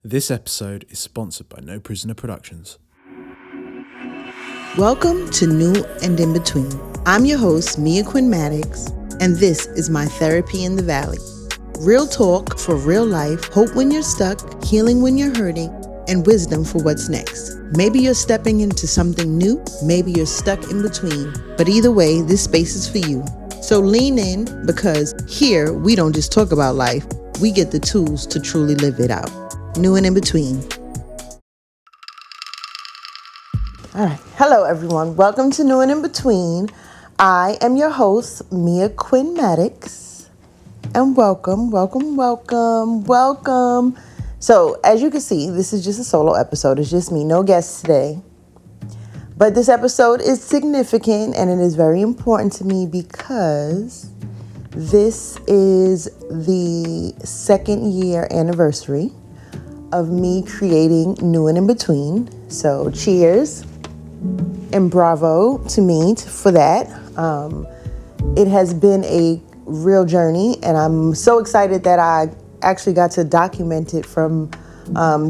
This episode is sponsored by No Prisoner Productions. Welcome to New and In Between. I'm your host, Quinn, and this is my therapy in the valley. Real talk for real life, hope when you're stuck, healing when you're hurting, and wisdom for what's next. Maybe you're stepping into something new, maybe you're stuck in between, but either way, this space is for you. So lean in, because here we don't just talk about life, we get the tools to truly live it out. New and In Between. All right. Hello, everyone. Welcome to New and In Between. I am your host, Quinn, and welcome. So, as you can see, this is just a solo episode. It's just me, no guests today. But this episode is significant and it is very important to me because this is the second year anniversary of me creating New and In Between. So cheers and bravo to me for that. It has been a real journey and I'm so excited that I actually got to document it from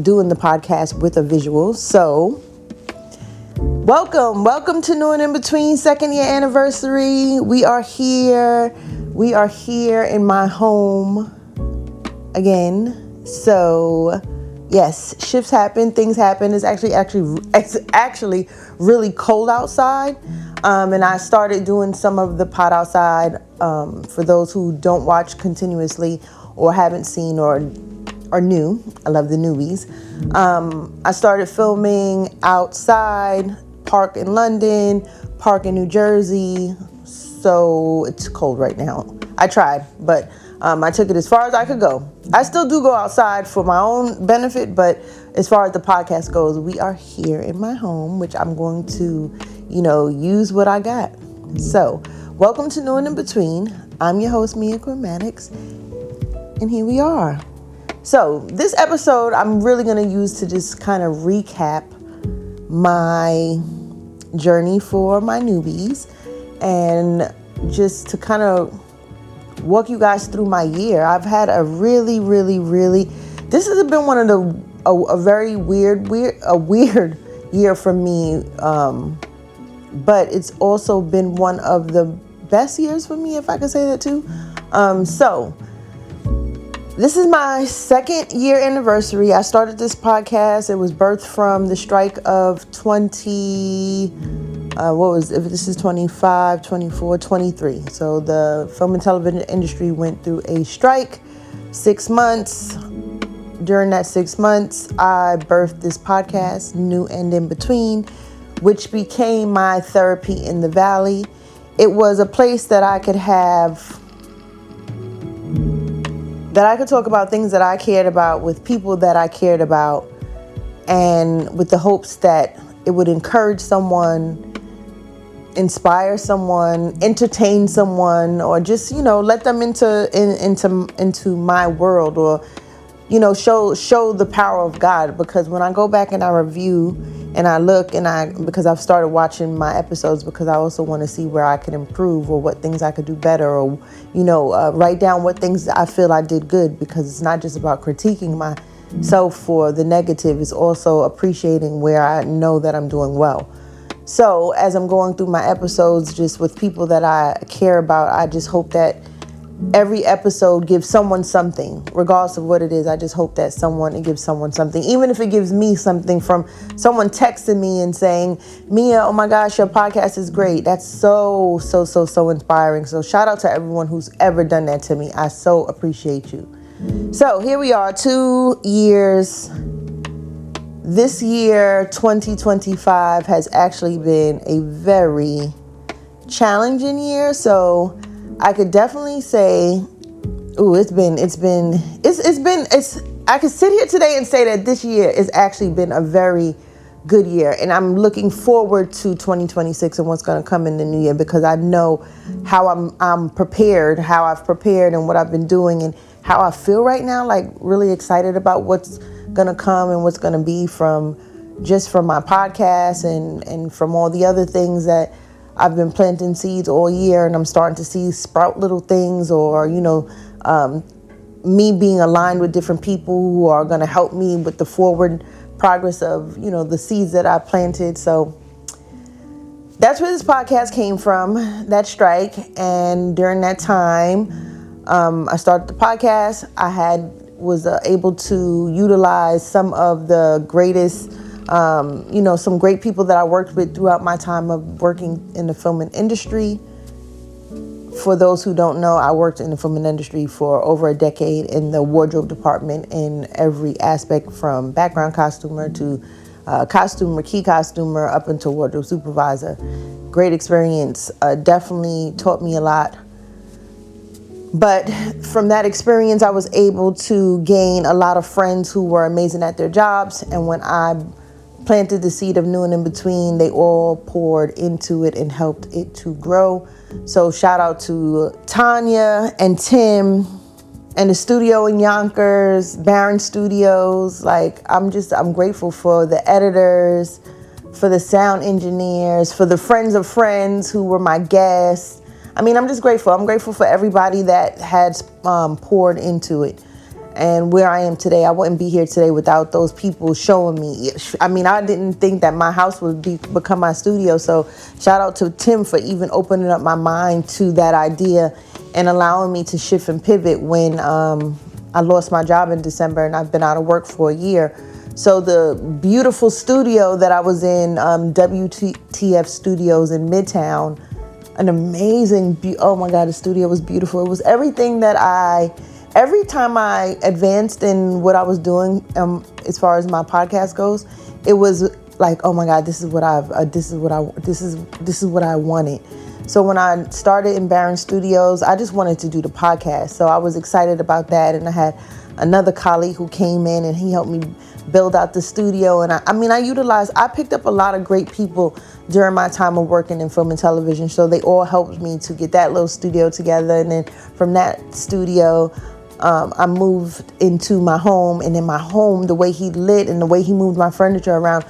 doing the podcast with a visual. So welcome to New and In Between, second year anniversary. We are here in my home again. So yes, shifts happen, things happen. It's actually really cold outside. And I started doing some of the pod outside for those who don't watch continuously or haven't seen or are new. I love the newbies. I started filming outside, park in London, park in New Jersey. So it's cold right now. I tried, but I took it as far as I could go. I still do go outside for my own benefit, but as far as the podcast goes, we are here in my home, which I'm going to, use what I got. So, welcome to New and In Between. I'm your host, Quinn, and here we are. So, this episode, I'm really going to use to just kind of recap my journey for my newbies and just to kind of walk you guys through my year. I've had a really, this has been one of a very weird year for me. But it's also been one of the best years for me, if I could say that too. So this is my second year anniversary. I started this podcast. It was birthed from the strike of 25, 24, 23. So the film and television industry went through a strike, 6 months. During that 6 months, I birthed this podcast, New and In Between, which became my therapy in the valley. It was a place that I could talk about things that I cared about with people that I cared about, and with the hopes that it would encourage someone, inspire someone, entertain someone, or just, let them into my world, or, show the power of God. Because when I go back and I review and I look because I've started watching my episodes because I also want to see where I can improve or what things I could do better, or, write down what things I feel I did good, because it's not just about critiquing myself for the negative. It's also appreciating where I know that I'm doing well. So as I'm going through my episodes, just with people that I care about, I just hope that every episode gives someone something, regardless of what it is. I just hope that it gives someone something, even if it gives me something from someone texting me and saying, Mia, oh my gosh, your podcast is great. That's so inspiring. So shout out to everyone who's ever done that to me. I so appreciate you. So here we are, 2 years. This year, 2025, has actually been a very challenging year. So I could definitely say, I could sit here today and say that this year has actually been a very good year. And I'm looking forward to 2026 and what's going to come in the new year, because I know how I'm prepared, how I've prepared and what I've been doing and how I feel right now, like really excited about what's going to come and what's going to be from my podcast and from all the other things that I've been planting seeds all year, and I'm starting to see sprout little things, or, me being aligned with different people who are going to help me with the forward progress of, the seeds that I planted. So that's where this podcast came from, that strike. And during that time, I started the podcast. I was able to utilize some of the greatest, some great people that I worked with throughout my time of working in the film industry. For those who don't know, I worked in the film industry for over a decade in the wardrobe department in every aspect, from background costumer to key costumer, up until wardrobe supervisor. Great experience. Definitely taught me a lot. But from that experience, I was able to gain a lot of friends who were amazing at their jobs. And when I planted the seed of New and In Between, they all poured into it and helped it to grow. So shout out to Tanya and Tim and the studio in Yonkers, Barron Studios. I'm grateful for the editors, for the sound engineers, for the friends of friends who were my guests. I'm just grateful. I'm grateful for everybody that has poured into it. And where I am today, I wouldn't be here today without those people showing me. I didn't think that my house would become my studio. So shout out to Tim for even opening up my mind to that idea and allowing me to shift and pivot when I lost my job in December and I've been out of work for a year. So the beautiful studio that I was in, WTF Studios in Midtown, an amazing, oh my God, the studio was beautiful. It was everything that every time I advanced in what I was doing, as far as my podcast goes, it was like, oh my God, this is what I wanted. So when I started in Barron Studios, I just wanted to do the podcast. So I was excited about that. And I had another colleague who came in and he helped me build out the studio. And I picked up a lot of great people during my time of working in film and television. So they all helped me to get that little studio together. And then from that studio, I moved into my home, and in my home, the way he lit and the way he moved my furniture around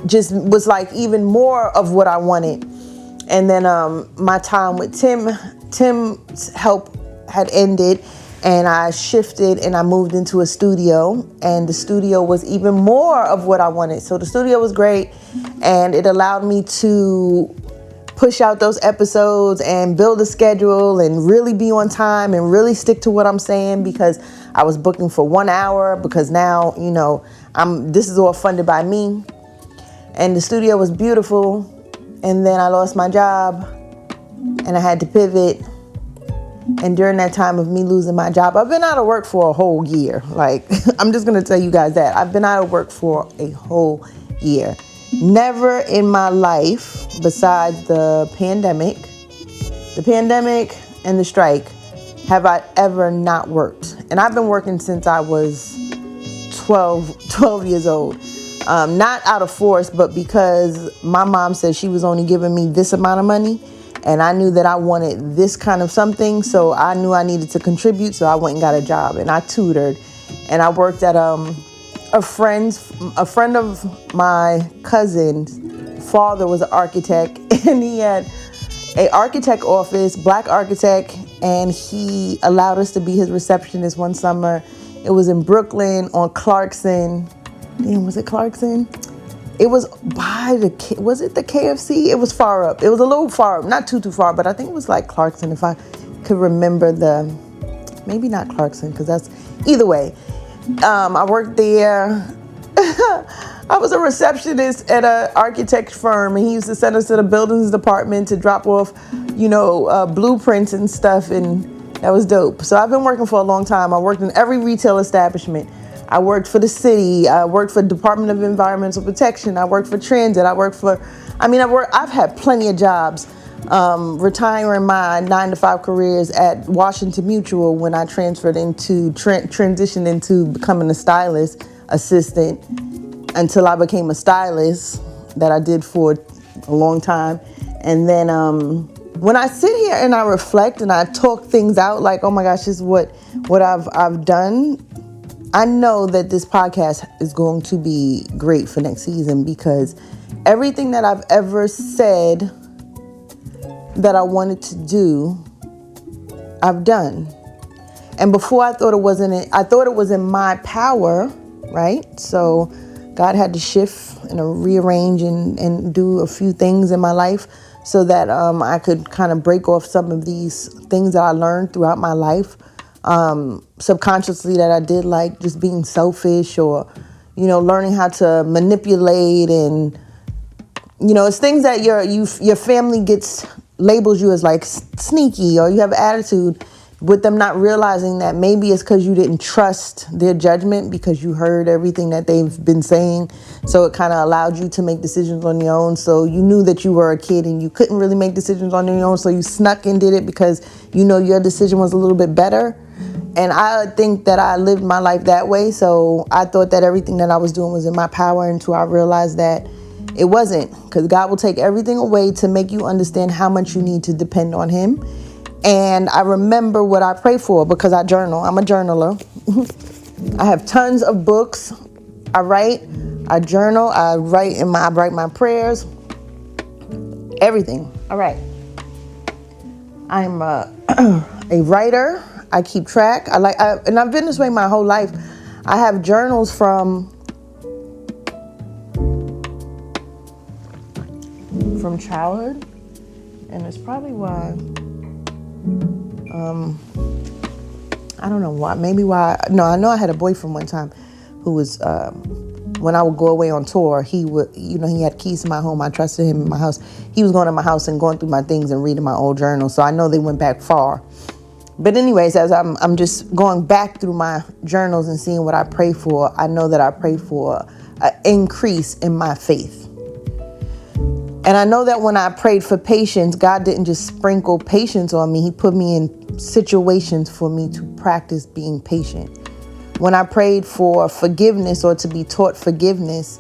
just was like even more of what I wanted. And then my time with Tim's help had ended, and I shifted and I moved into a studio, and the studio was even more of what I wanted. So the studio was great, and it allowed me to push out those episodes and build a schedule and really be on time and really stick to what I'm saying, because I was booking for 1 hour, because now, this is all funded by me. And the studio was beautiful. And then I lost my job and I had to pivot. And during that time of me losing my job, I've been out of work for a whole year. I'm just going to tell you guys that. I've been out of work for a whole year. Never in my life, besides the pandemic and the strike, have I ever not worked. And I've been working since I was 12 years old. Not out of force, but because my mom said she was only giving me this amount of money. And I knew that I wanted this kind of something. So I knew I needed to contribute. So I went and got a job and I tutored. And I worked at a friend of my cousin's father was an architect, and he had an architect office, black architect, and he allowed us to be his receptionist one summer. It was in Brooklyn on Clarkson. Damn, was it Clarkson? It was by was it the KFC? It was far up. It was a little far up, not too far, but I think it was like Clarkson, if I could remember maybe not Clarkson, because that's, either way. I worked there. I was a receptionist at an architect firm, and he used to send us to the buildings department to drop off, blueprints and stuff, and that was dope. So I've been working for a long time. I worked in every retail establishment. I worked for the city. I worked for Department of Environmental Protection. I worked for transit. I've had plenty of jobs. Retiring my 9-to-5 careers at Washington Mutual when I transferred into transitioned into becoming a stylist assistant until I became a stylist, that I did for a long time. And then when I sit here and I reflect and I talk things out, like, oh my gosh, this is what I've done. I know that this podcast is going to be great for next season, because everything that I've ever said that I wanted to do, I've done. And before I thought it was in my power, right? So God had to shift and rearrange and do a few things in my life so that I could kind of break off some of these things that I learned throughout my life subconsciously, that I did, like just being selfish, or, learning how to manipulate. And, it's things that your family labels you as like sneaky, or you have attitude, with them not realizing that maybe it's because you didn't trust their judgment, because you heard everything that they've been saying. So it kind of allowed you to make decisions on your own. So you knew that you were a kid and you couldn't really make decisions on your own. So you snuck and did it because your decision was a little bit better. And I think that I lived my life that way. So I thought that everything that I was doing was in my power, until I realized that it wasn't, because God will take everything away to make you understand how much you need to depend on Him. And I remember what I pray for, because I journal. I'm a journaler. I have tons of books. I write, I journal, I write my prayers, everything. All right. I'm a writer. I keep track. And I've been this way my whole life. I have journals from childhood, and it's probably why. I don't know why. Maybe why. No, I know I had a boyfriend one time who was, when I would go away on tour, he would, he had keys to my home. I trusted him in my house. He was going to my house and going through my things and reading my old journal. So I know they went back far. But anyways, as I'm just going back through my journals and seeing what I pray for, I know that I pray for an increase in my faith. And I know that when I prayed for patience, God didn't just sprinkle patience on me. He put me in situations for me to practice being patient. When I prayed for forgiveness, or to be taught forgiveness,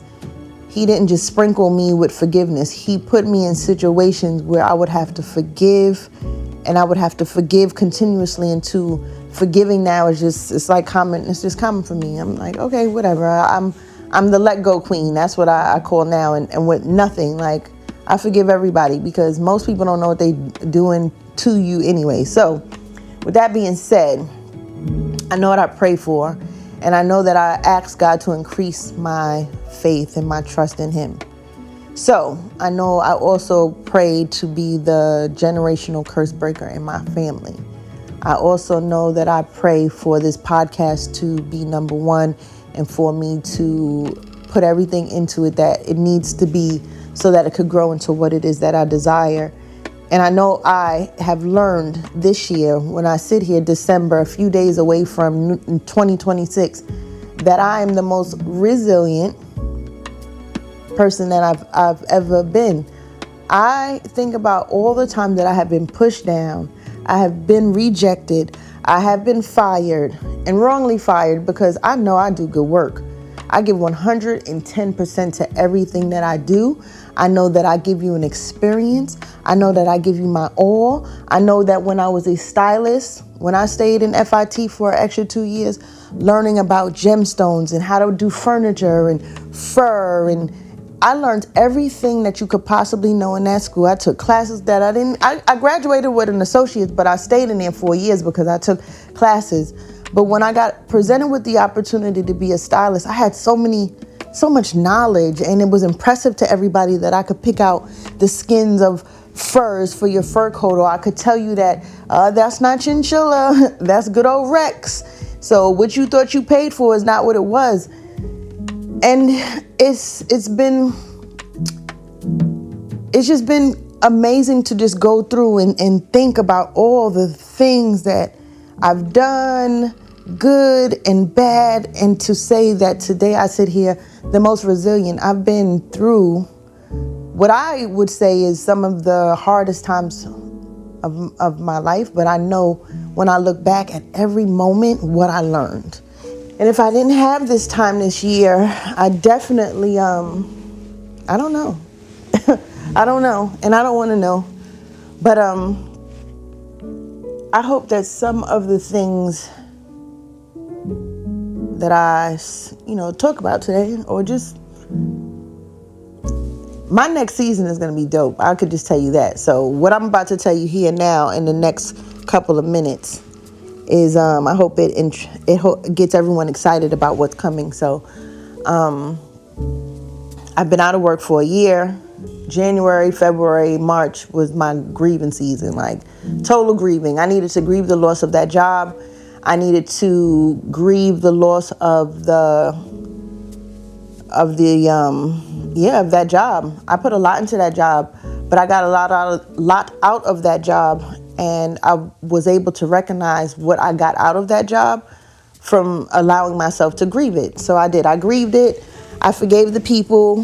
He didn't just sprinkle me with forgiveness. He put me in situations where I would have to forgive, and I would have to forgive continuously, until forgiving now is just, it's just common for me. I'm like, okay, whatever. I'm the let go queen. That's what I call now. And with nothing, like, I forgive everybody, because most people don't know what they're doing to you anyway. So with that being said, I know what I pray for, and I know that I ask God to increase my faith and my trust in Him. So I know I also prayed to be the generational curse breaker in my family. I also know that I pray for this podcast to be number one, and for me to put everything into it that it needs to be, so that it could grow into what it is that I desire. And I know I have learned this year, when I sit here December, a few days away from 2026, that I am the most resilient person that I've ever been. I think about all the time that I have been pushed down, I have been rejected, I have been fired, and wrongly fired, because I know I do good work. I give 110% to everything that I do. I know that I give you an experience. I know that I give you my all. I know that when I was a stylist, when I stayed in FIT for an extra 2 years, learning about gemstones and how to do furniture and fur, and I learned everything that you could possibly know in that school. I took classes that I graduated with an associate, but I stayed in there 4 years because I took classes. But when I got presented with the opportunity to be a stylist, I had so much knowledge, and it was impressive to everybody that I could pick out the skins of furs for your fur coat, or I could tell you that that's not chinchilla, that's good old Rex. So what you thought you paid for is not what it was. And it's just been amazing to just go through and think about all the things that I've done, good and bad, and to say that today I sit here the most resilient. I've been through what I would say is some of the hardest times of my life, but I know when I look back at every moment what I learned. And if I didn't have this time this year, I definitely, I don't know. I don't know, and I don't want to know. But I hope that some of the things that I, talk about today, or just my next season is going to be dope. I could just tell you that. So what I'm about to tell you here now in the next couple of minutes is I hope it gets everyone excited about what's coming. So I've been out of work for a year. January, February, March was my grieving season, like total grieving. I needed to grieve the loss of that job. I needed to grieve the loss of that job. I put a lot into that job, but I got a lot out of that job, and I was able to recognize what I got out of that job from allowing myself to grieve it. So I did. I grieved it. I forgave the people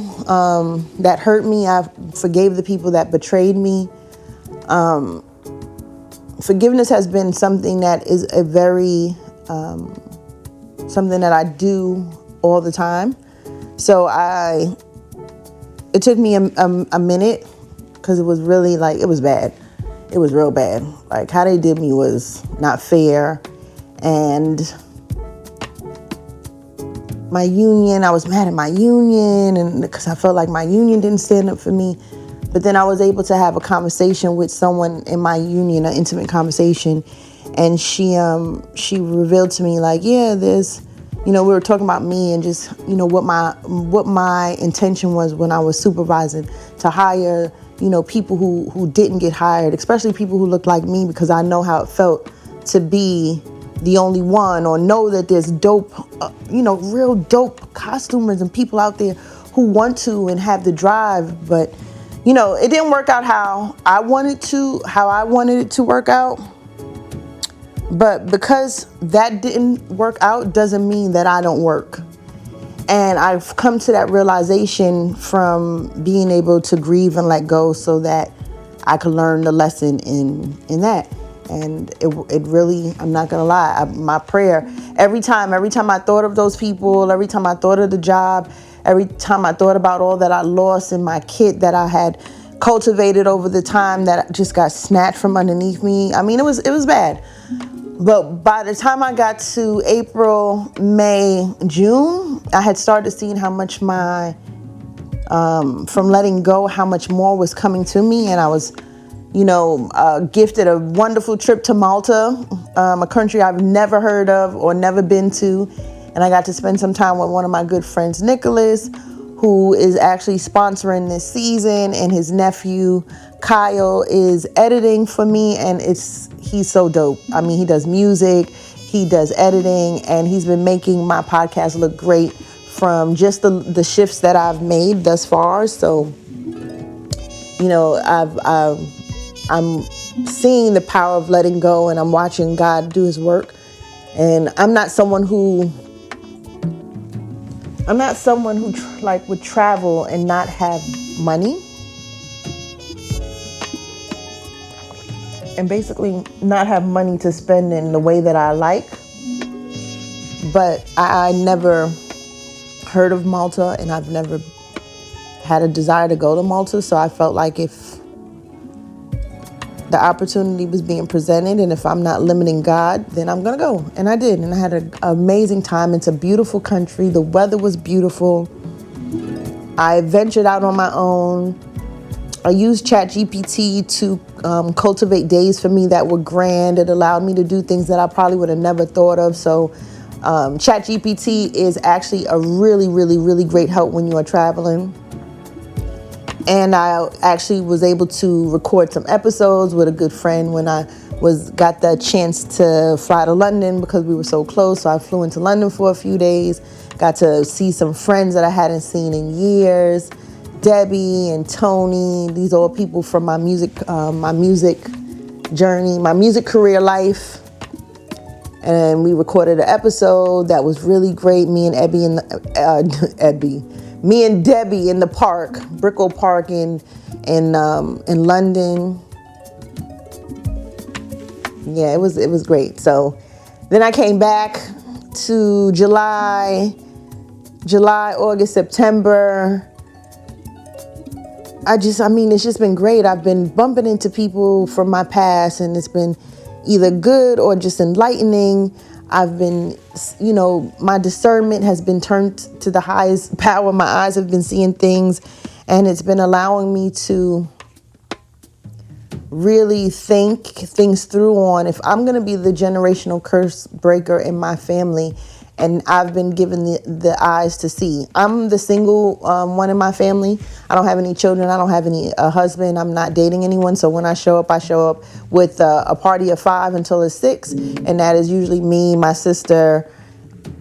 that hurt me. I forgave the people that betrayed me. Forgiveness has been something that is a very, something that I do all the time. So it took me a minute, because it was really it was bad. It was real bad. Like, how they did me was not fair. And my union, I was mad at my union, and because I felt like my union didn't stand up for me. But then I was able to have a conversation with someone in my union, an intimate conversation, and she revealed to me, like, yeah, there's, we were talking about me and just, what my intention was when I was supervising, to hire, people who didn't get hired, especially people who looked like me, because I know how it felt to be the only one, or know that there's dope, real dope costumers and people out there who want to and have the drive. But, it didn't work out how I wanted it to work out. But because that didn't work out doesn't mean that I don't work. And I've come to that realization from being able to grieve and let go, so that I could learn the lesson in that. And it really, I'm not gonna lie, my prayer, every time I thought of those people, every time I thought of the job, every time I thought about all that I lost in my kit that I had cultivated over the time that just got snatched from underneath me. I mean, it was bad. But by the time I got to April, May, June, I had started seeing how much from letting go, how much more was coming to me. And I was, gifted a wonderful trip to Malta, a country I've never heard of or never been to. And I got to spend some time with one of my good friends, Nicholas, who is actually sponsoring this season, and his nephew, Kyle, is editing for me, and he's so dope. I mean, he does music, he does editing, and he's been making my podcast look great from just the shifts that I've made thus far. So, I'm seeing the power of letting go, and I'm watching God do his work. And I'm not someone who would travel and not have money, and basically not have money to spend in the way that I like. But I never heard of Malta, and I've never had a desire to go to Malta. So I felt like if the opportunity was being presented, and if I'm not limiting God, then I'm going to go. And I did. And I had an amazing time. It's a beautiful country. The weather was beautiful. I ventured out on my own. I used ChatGPT to cultivate days for me that were grand. It allowed me to do things that I probably would have never thought of. So ChatGPT is actually a really, really, really great help when you are traveling. And I actually was able to record some episodes with a good friend when I got the chance to fly to London, because we were so close. So I flew into London for a few days, got to see some friends that I hadn't seen in years, Debbie and Tony. These are all people from my music journey, my music career life. And we recorded an episode that was really great. Me and Debbie in the park, Brickell Park in London. Yeah, it was great. So then I came back to July, August, September. It's just been great. I've been bumping into people from my past, and it's been either good or just enlightening. I've been, my discernment has been turned to the highest power. My eyes have been seeing things, and it's been allowing me to really think things through on if I'm going to be the generational curse breaker in my family. And I've been given the eyes to see. I'm the single one in my family. I don't have any children. I don't have any husband. I'm not dating anyone. So when I show up with a party of 5 until it's 6. And that is usually me, my sister,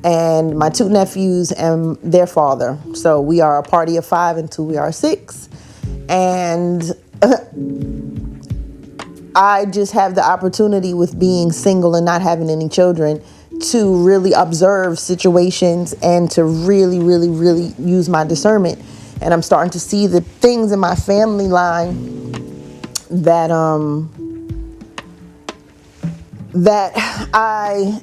and my 2 nephews and their father. So we are a party of 5 until we are 6. And I just have the opportunity with being single and not having any children to really observe situations and to really, really, really use my discernment. And I'm starting to see the things in my family line that I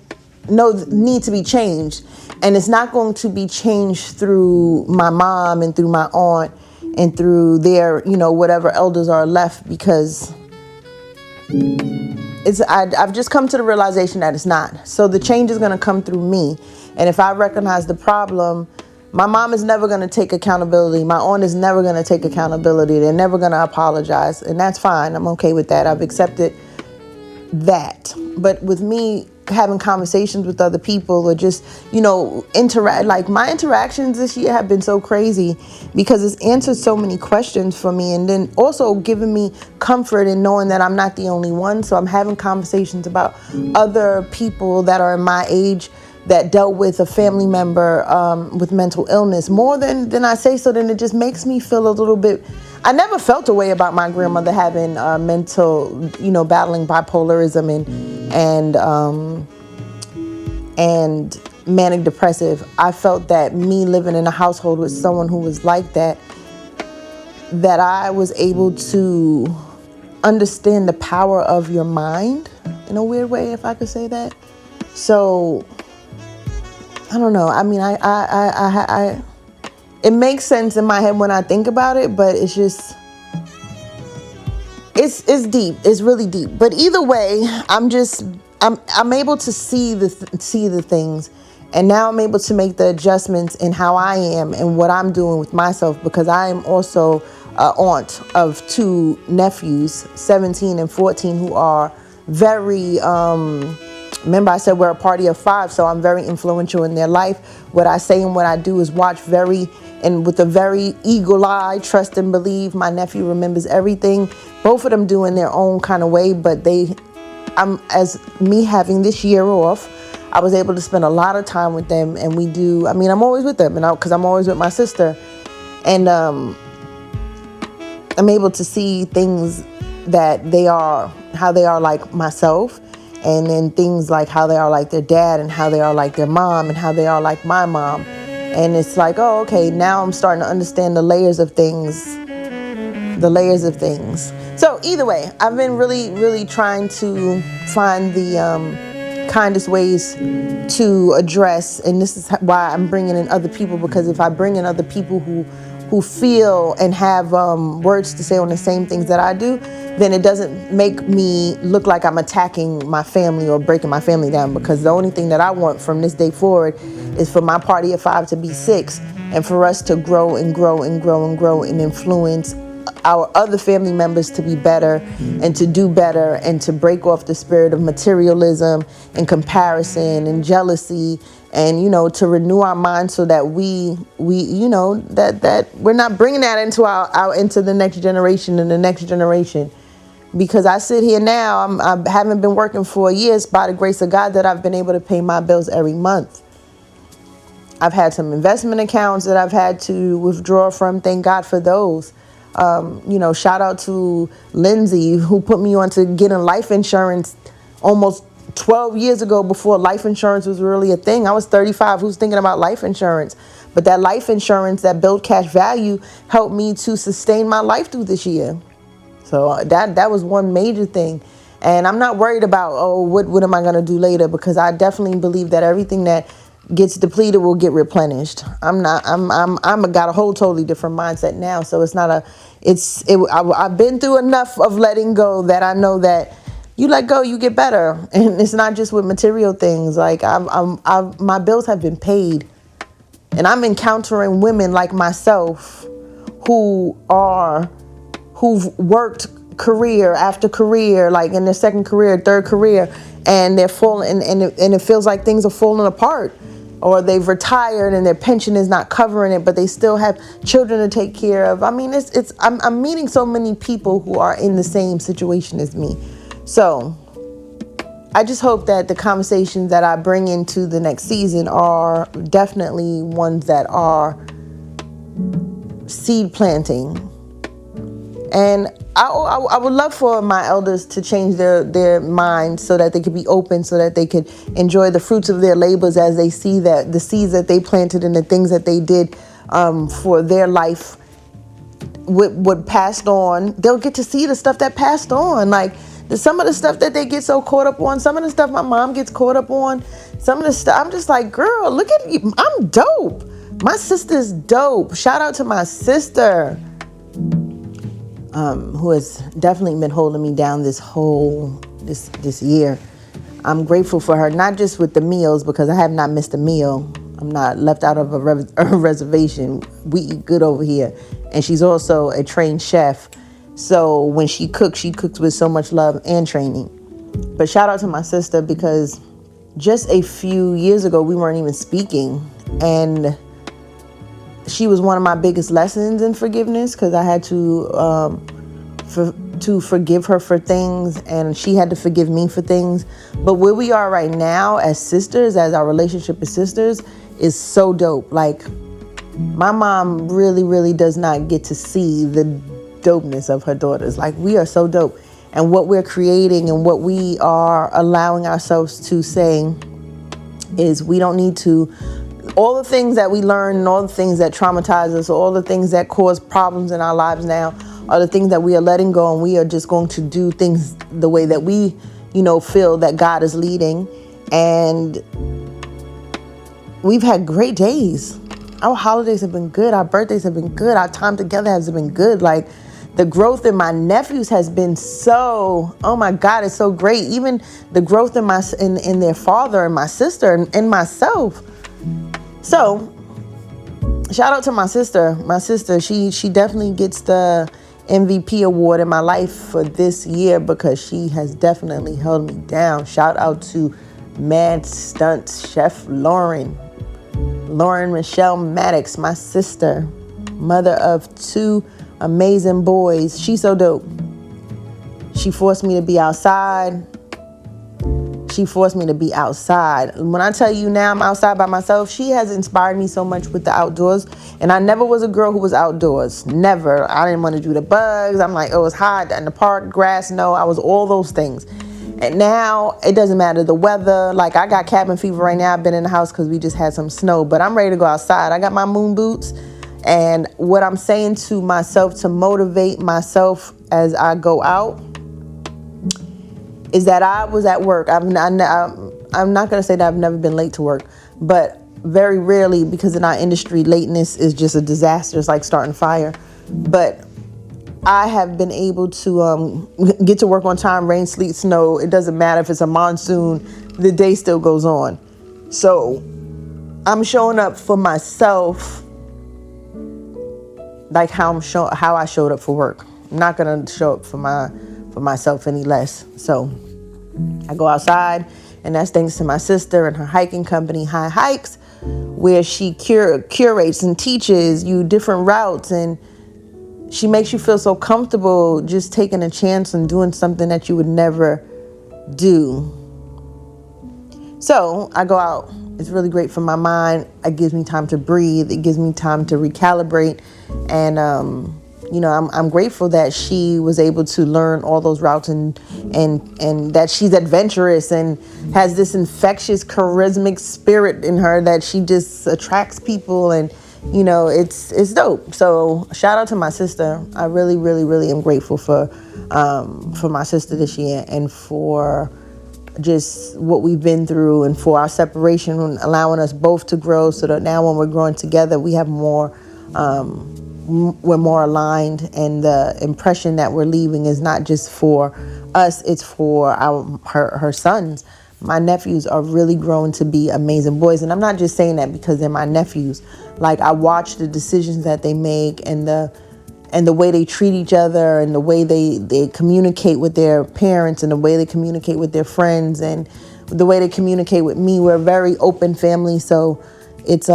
know need to be changed. And it's not going to be changed through my mom and through my aunt and through their, whatever elders are left, because I've just come to the realization that it's not. So the change is going to come through me. And if I recognize the problem, my mom is never going to take accountability. My aunt is never going to take accountability. They're never going to apologize. And that's fine. I'm okay with that. I've accepted that. But with me having conversations with other people or just, interact, like my interactions this year have been so crazy because it's answered so many questions for me, and then also giving me comfort in knowing that I'm not the only one. So I'm having conversations about other people that are in my age that dealt with a family member with mental illness more than I say. So then it just makes me feel a little bit. I never felt a way about my grandmother having mental, battling bipolarism and manic depressive. I felt that me living in a household with someone who was like that I was able to understand the power of your mind in a weird way, if I could say that. So I don't know. I mean, I it makes sense in my head when I think about it, but it's just, it's deep. It's really deep. But either way, I'm able to see the things, and now I'm able to make the adjustments in how I am and what I'm doing with myself, because I am also an aunt of 2 nephews, 17 and 14, who are very, remember I said we're a party of 5, so I'm very influential in their life. What I say and what I do is watch and with a very eagle eye, trust and believe. My nephew remembers everything. Both of them do in their own kind of way, but as me having this year off, I was able to spend a lot of time with them, and I'm always with them, because I'm always with my sister, and I'm able to see things that how they are like myself, and then things like how they are like their dad, and how they are like their mom, and how they are like my mom. And it's like, oh, okay, now I'm starting to understand the layers of things. So either way, I've been really, really trying to find the kindest ways to address, and this is why I'm bringing in other people, because if I bring in other people who feel and have words to say on the same things that I do, then it doesn't make me look like I'm attacking my family or breaking my family down, because the only thing that I want from this day forward is for my party of 5 to be 6, and for us to grow and grow and grow and grow and influence our other family members to be better and to do better, and to break off the spirit of materialism and comparison and jealousy, and to renew our minds so that we that we're not bringing that into the next generation and the next generation. Because I sit here now, I haven't been working for years, by the grace of God, that I've been able to pay my bills every month. I've had some investment accounts that I've had to withdraw from. Thank God for those. Shout out to Lindsay, who put me on to getting life insurance almost 12 years ago, before life insurance was really a thing. I was 35. Who's thinking about life insurance? But that life insurance, that build cash value, helped me to sustain my life through this year. So that was one major thing. And I'm not worried about, what am I going to do later? Because I definitely believe that everything that gets depleted will get replenished. I'm got a whole totally different mindset now. So it's not I've been through enough of letting go that I know that you let go, you get better. And it's not just with material things. Like my bills have been paid, and I'm encountering women like myself who've worked career after career, like in their second career, third career, and they're falling, and it feels like things are falling apart, or they've retired and their pension is not covering it, but they still have children to take care of. I mean, I'm meeting so many people who are in the same situation as me. So I just hope that the conversations that I bring into the next season are definitely ones that are seed planting. And I would love for my elders to change their minds so that they could be open, so that they could enjoy the fruits of their labors as they see that the seeds that they planted and the things that they did for their life would passed on. They'll get to see the stuff that passed on. Like some of the stuff that they get so caught up on, some of the stuff my mom gets caught up on, some of the stuff, I'm just like, girl, look at you. I'm dope. My sister's dope. Shout out to my sister. Who has definitely been holding me down this year. I'm grateful for her, not just with the meals, because I have not missed a meal. I'm not left out of a reservation. We eat good over here. And she's also a trained chef. So when she cooks with so much love and training. But shout out to my sister, because just a few years ago, we weren't even speaking. And she was one of my biggest lessons in forgiveness, because I had to forgive her for things, and she had to forgive me for things. But where we are right now as sisters, as our relationship as sisters, is so dope. Like, my mom really, really does not get to see the dopeness of her daughters. Like, we are so dope. And what we're creating and what we are allowing ourselves to say is we don't need to. All the things that we learn and all the things that traumatize us, all the things that cause problems in our lives now are the things that we are letting go, and we are just going to do things the way that we, feel that God is leading. And we've had great days. Our holidays have been good. Our birthdays have been good. Our time together has been good. Like, the growth in my nephews has been so, oh my God, it's so great. Even the growth in their father and my sister and myself. So, shout out to my sister. My sister, she definitely gets the MVP award in my life for this year, because she has definitely held me down. Shout out to Mad Stunt Chef Lauren Michelle Maddox, my sister, mother of 2 amazing boys. She's so dope. She forced me to be outside. When I tell you now I'm outside by myself, she has inspired me so much with the outdoors. And I never was a girl who was outdoors. Never. I didn't want to do the bugs. I'm like, oh, it's hot in the park, grass. No, I was all those things. And now it doesn't matter the weather. Like, I got cabin fever right now. I've been in the house because we just had some snow, but I'm ready to go outside. I got my moon boots. And what I'm saying to myself to motivate myself as I go out is that I was at work. I'm not going to say that I've never been late to work, but very rarely, because in our industry, lateness is just a disaster. It's like starting fire. But I have been able to get to work on time, rain, sleet, snow. It doesn't matter if it's a monsoon. The day still goes on. So I'm showing up for myself like how I showed up for work. I'm not going to show up for myself any less. So I go outside, and that's thanks to my sister and her hiking company, High Hikes, where she curates and teaches you different routes, and she makes you feel so comfortable just taking a chance and doing something that you would never do. So I go out. It's really great for my mind. It gives me time to breathe. It gives me time to recalibrate. And, I'm grateful that she was able to learn all those routes and that she's adventurous and has this infectious, charismatic spirit in her that she just attracts people. And, it's dope. So shout out to my sister. I really, really, really am grateful for my sister this year, and for just what we've been through, and for our separation and allowing us both to grow, so that now when we're growing together, we have more, we're more aligned, and the impression that we're leaving is not just for us, it's for her sons. My nephews are really growing to be amazing boys. And I'm not just saying that because they're my nephews. Like, I watch the decisions that they make, and the and the way they treat each other and the way they communicate with their parents and the way they communicate with their friends and the way they communicate with me. We're a very open family. So it's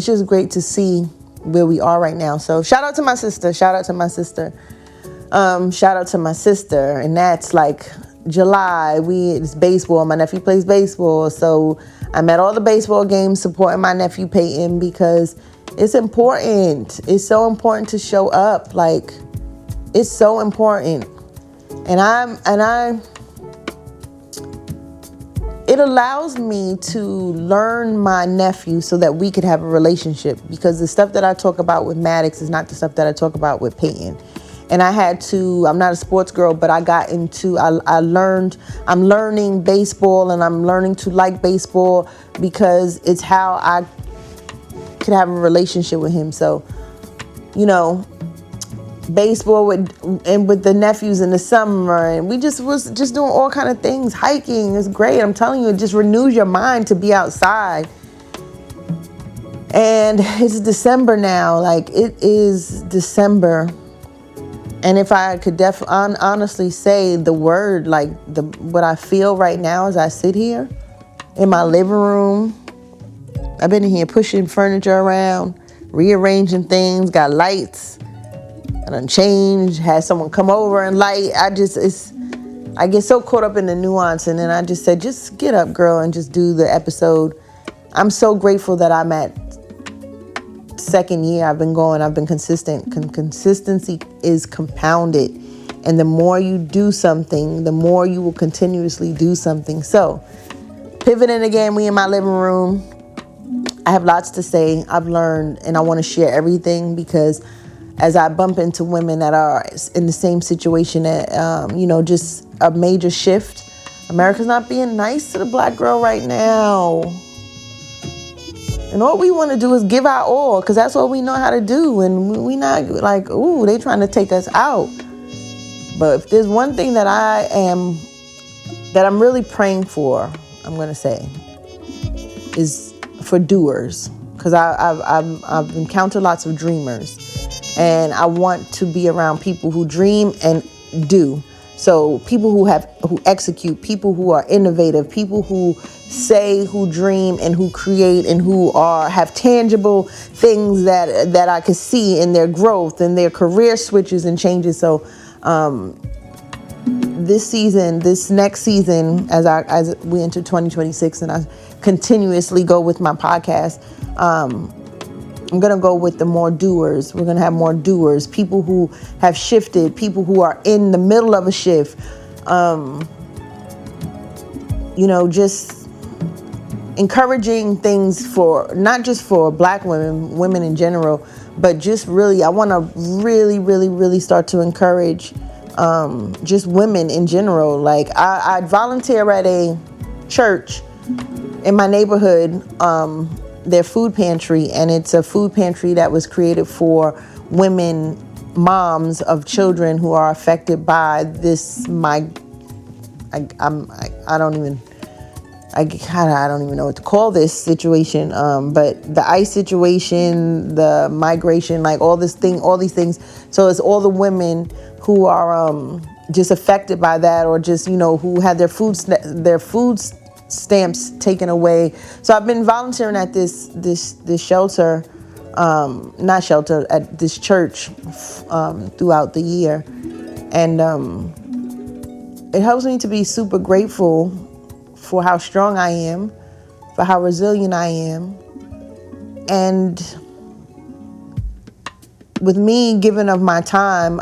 just great to see where we are right now. So shout out to my sister. Shout out to my sister. And that's like July. It's baseball. My nephew plays baseball. So I'm at all the baseball games supporting my nephew Peyton because it's important. It's so important to show up. Like, it's so important. It allows me to learn my nephew so that we could have a relationship, because the stuff that I talk about with Maddox is not the stuff that I talk about with Peyton. And I'm not a sports girl, but I'm learning baseball, and I'm learning to like baseball because it's how I could have a relationship with him. So, baseball with the nephews in the summer, and we was just doing all kind of things. Hiking is great. I'm telling you, it just renews your mind to be outside. And it's December now. Like, it is December. And if I could honestly say the word, like what I feel right now as I sit here in my living room, I've been in here pushing furniture around, rearranging things, got lights, and unchanged, had someone come over and light. I get so caught up in the nuance, and then I just said, just get up, girl, and just do the episode. I'm so grateful that I'm at second year. I've been consistent. Consistency is compounded. And the more you do something, the more you will continuously do something. So, pivoting again, we in my living room. I have lots to say. I've learned, and I want to share everything, because as I bump into women that are in the same situation, just a major shift. America's not being nice to the black girl right now. And all we want to do is give our all, because that's what we know how to do. And we not like, ooh, they trying to take us out. But if there's one thing that I'm really praying for, I'm going to say, is for doers. Because I've encountered lots of dreamers. And I want to be around people who dream and do. So people who execute, people who are innovative, people who say, who dream, and who create, and who have tangible things that I can see in their growth and their career switches and changes. So this next season, as we enter 2026, and I continuously go with my podcast, I'm going to go with the more doers. We're going to have more doers, people who have shifted, people who are in the middle of a shift. Just encouraging things for, not just for black women in general, but just really, I want to really, really, really start to encourage just women in general. Like, I volunteer at a church in my neighborhood, their food pantry, and it's a food pantry that was created for women, moms of children who are affected by this. I don't even know what to call this situation. But the ICE situation, the migration, like all these things. So it's all the women who are just affected by that, or just who had their food stamps taken away. So I've been volunteering at this shelter, at this church throughout the year, and it helps me to be super grateful for how strong I am, for how resilient I am, and with me giving of my time,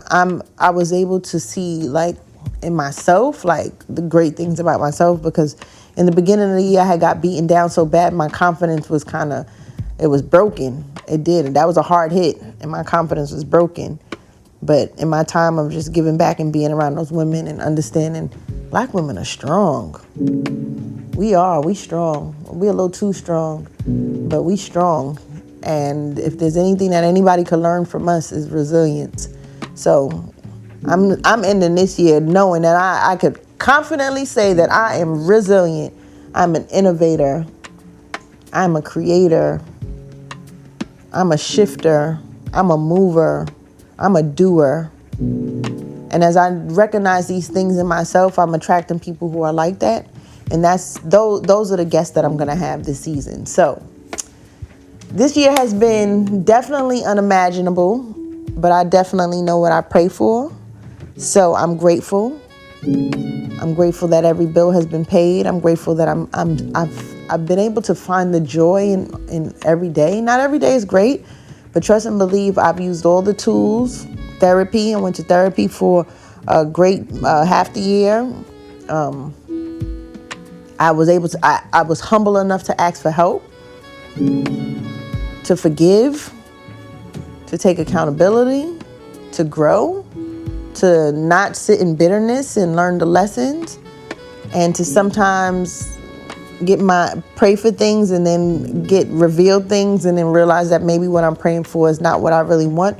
I was able to see, like, in myself, like, the great things about myself, because in the beginning of the year, I had got beaten down so bad, my confidence was it was broken. It did. And that was a hard hit, and my confidence was broken. But in my time of just giving back and being around those women and understanding black women are strong. We strong. We're a little too strong, but we strong. And if there's anything that anybody could learn from us, is resilience. So I'm ending this year knowing that I could confidently say that I am resilient. I'm an innovator. I'm a creator. I'm a shifter. I'm a mover. I'm a doer. And as I recognize these things in myself, I'm attracting people who are like that. And those are the guests that I'm going to have this season. So this year has been definitely unimaginable, but I definitely know what I pray for. So I'm grateful. I'm grateful that every bill has been paid. I'm grateful that I've been able to find the joy in every day. Not every day is great, but trust and believe I've used all the tools. Therapy. I went to therapy for a great half the year. I was humble enough to ask for help, to forgive, to take accountability, to grow, to not sit in bitterness and learn the lessons, and to sometimes pray for things and then get revealed things and then realize that maybe what I'm praying for is not what I really want.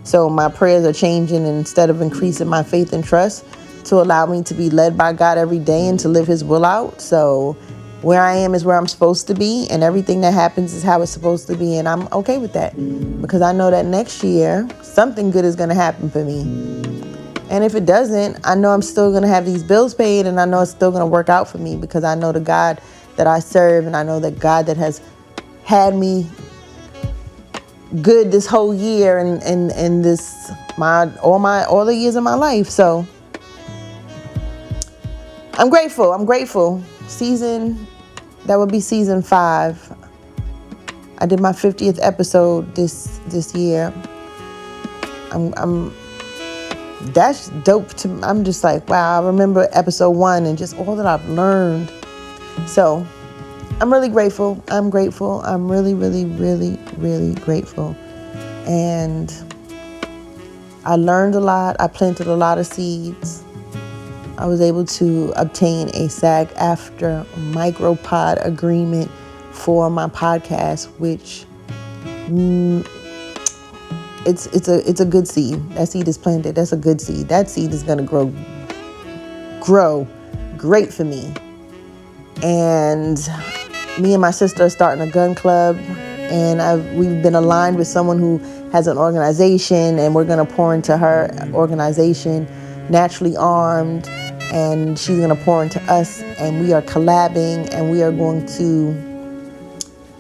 So my prayers are changing, and instead of increasing my faith and trust, to allow me to be led by God every day and to live his will out. So where I am is where I'm supposed to be, and everything that happens is how it's supposed to be. And I'm okay with that, because I know that next year something good is going to happen for me. And if it doesn't, I know I'm still going to have these bills paid, and I know it's still going to work out for me, because I know the God that I serve, and I know that God that has had me good this whole year and this all the years of my life. So I'm grateful. That would be season 5. I did my 50th episode this year. That's dope to me. I'm just like, wow, I remember episode 1 and just all that I've learned. So I'm really grateful. I'm grateful. I'm really, really, really, really grateful. And I learned a lot. I planted a lot of seeds. I was able to obtain a SAG-AFTRA micropod agreement for my podcast, which it's a good seed. That seed is planted. That's a good seed. That seed is going to grow great for me. And me and my sister are starting a gun club, and we've been aligned with someone who has an organization, and we're going to pour into her organization, Naturally Armed, and she's going to pour into us, and we are collabing, and we are going to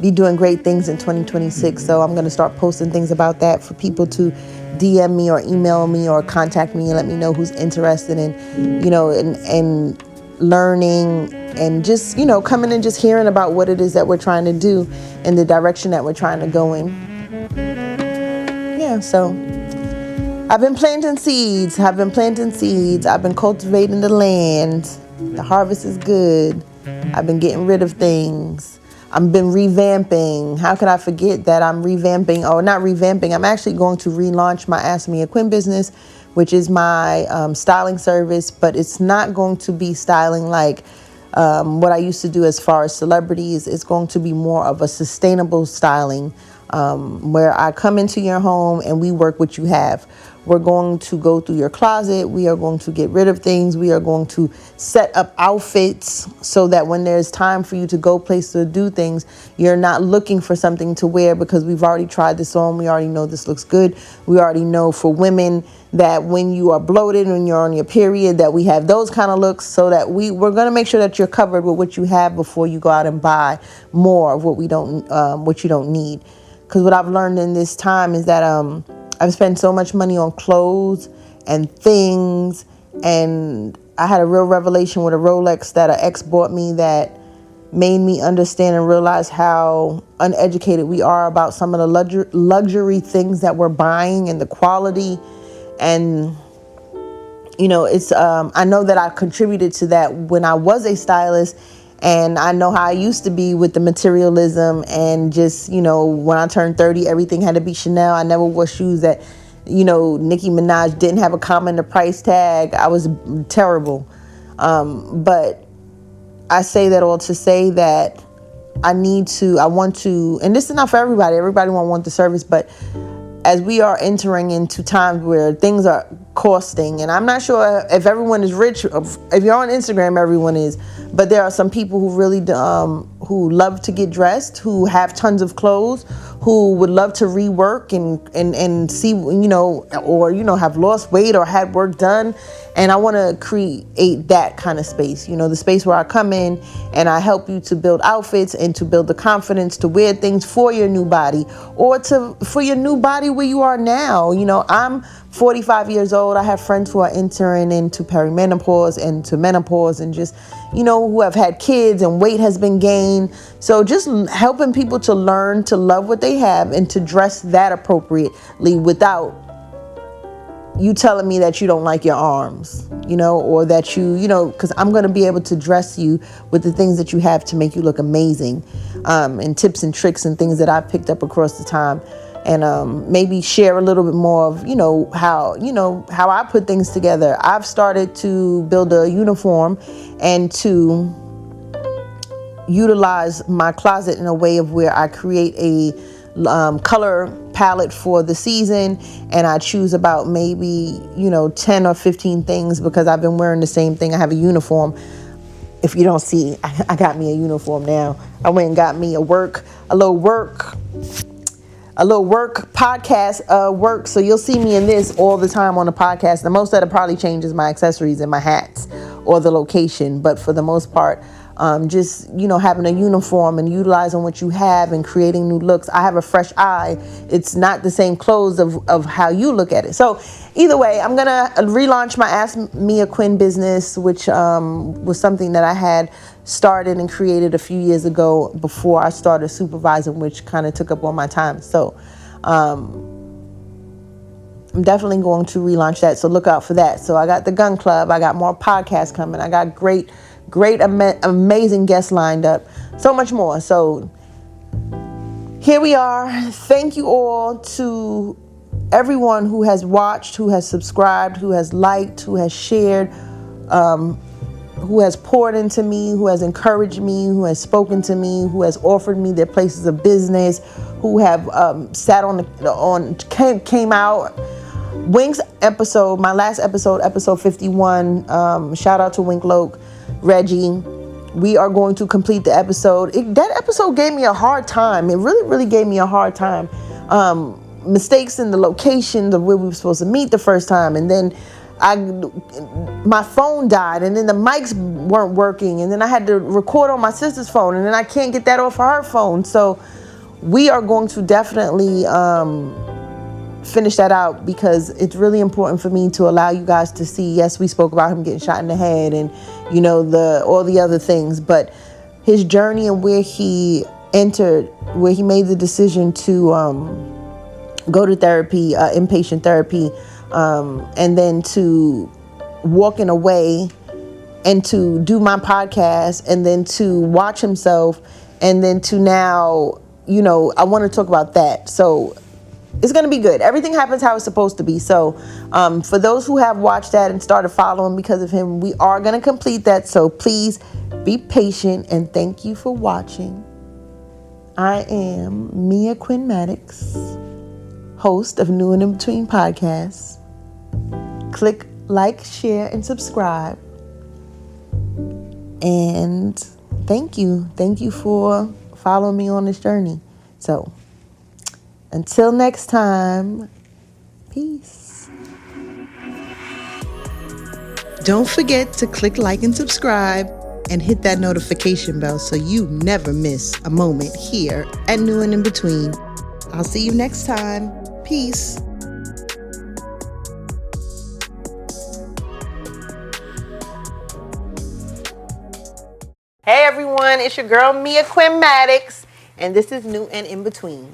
be doing great things in 2026. So I'm going to start posting things about that for people to DM me or email me or contact me and let me know who's interested in, and learning and just, coming and just hearing about what it is that we're trying to do and the direction that we're trying to go in. Yeah, so I've been planting seeds. I've been cultivating the land. The harvest is good. I've been getting rid of things. I've been revamping. How could I forget that I'm revamping? Or not revamping. I'm actually going to relaunch my Ask Me a Quinn business, which is my styling service. But it's not going to be styling like what I used to do as far as celebrities. It's going to be more of a sustainable styling, where I come into your home and we work what you have. We're going to go through your closet. We are going to get rid of things. We are going to set up outfits so that when there's time for you to go places to do things, you're not looking for something to wear because we've already tried this on. We already know this looks good. We already know for women that when you are bloated, when you're on your period, that we have those kind of looks, so that we're going to make sure that you're covered with what you have before you go out and buy more of what you don't need. Because what I've learned in this time is that I've spent so much money on clothes and things, and I had a real revelation with a Rolex that an ex bought me that made me understand and realize how uneducated we are about some of the luxury things that we're buying and the quality. And it's I know that I contributed to that when I was a stylist. And I know how I used to be with the materialism and just, when I turned 30, everything had to be Chanel. I never wore shoes that, Nicki Minaj didn't have a comma in the price tag. I was terrible. But I say that all to say that I want to, and this is not for everybody. Everybody won't want the service, but as we are entering into times where things are costing, and I'm not sure if everyone is rich. If you're on Instagram, everyone is, but there are some people who really who love to get dressed, who have tons of clothes, who would love to rework and see, or have lost weight or had work done. And I want to create that kind of space, the space where I come in and I help you to build outfits and to build the confidence to wear things for your new body or for your new body where you are now. I'm 45 years old. I have friends who are entering into perimenopause and to menopause and just, who have had kids and weight has been gained. So just helping people to learn to love what they have and to dress that appropriately without you telling me that you don't like your arms, or that because I'm going to be able to dress you with the things that you have to make you look amazing, and tips and tricks and things that I've picked up across the time. And maybe share a little bit more of, how I put things together. I've started to build a uniform and to utilize my closet in a way of where I create a color palette for the season, and I choose about maybe 10 or 15 things because I've been wearing the same thing. I have a uniform. If you don't see, I got me a uniform now. I went and got me a little work podcast work. So you'll see me in this all the time on the podcast. The most that'll probably change is my accessories and my hats or the location. But for the most part, just, having a uniform and utilizing what you have and creating new looks. I have a fresh eye. It's not the same clothes of how you look at it. So either way, I'm going to relaunch my Ask Me a Quinn business, which was something that I had started and created a few years ago before I started supervising, which kind of took up all my time. So I'm definitely going to relaunch that. So look out for that. So I got the Gun Club. I got more podcasts coming. I got great, amazing guests lined up. So much more. So here we are. Thank you all to everyone who has watched, who has subscribed, who has liked, who has shared, who has poured into me, who has encouraged me, who has spoken to me, who has offered me their places of business, who have sat came out. Wink's episode, my last episode, episode 51, shout out to Wink Loke, Reggie. We are going to complete the episode. That episode gave me a hard time. It really, really gave me a hard time. Mistakes in the location of where we were supposed to meet the first time. And then my phone died, and then the mics weren't working, and then I had to record on my sister's phone, and then I can't get that off of her phone. So we are going to definitely finish that out because it's really important for me to allow you guys to see. Yes, we spoke about him getting shot in the head and all the other things, but his journey and where he entered, where he made the decision to go to therapy, inpatient therapy, and then to walking away and to do my podcast and then to watch himself and then to now, I want to talk about that. So it's going to be good. Everything happens how it's supposed to be. So for those who have watched that and started following because of him, we are going to complete that. So please be patient and thank you for watching. I am Mia Quinn Maddox, host of New and In Between podcasts. Click like, share, and subscribe. And thank you. Thank you for following me on this journey. So until next time, peace. Don't forget to click like and subscribe and hit that notification bell so you never miss a moment here at New and In Between. I'll see you next time. Peace. Hey everyone, it's your girl Mia Quinn Maddox, and this is New and In Between.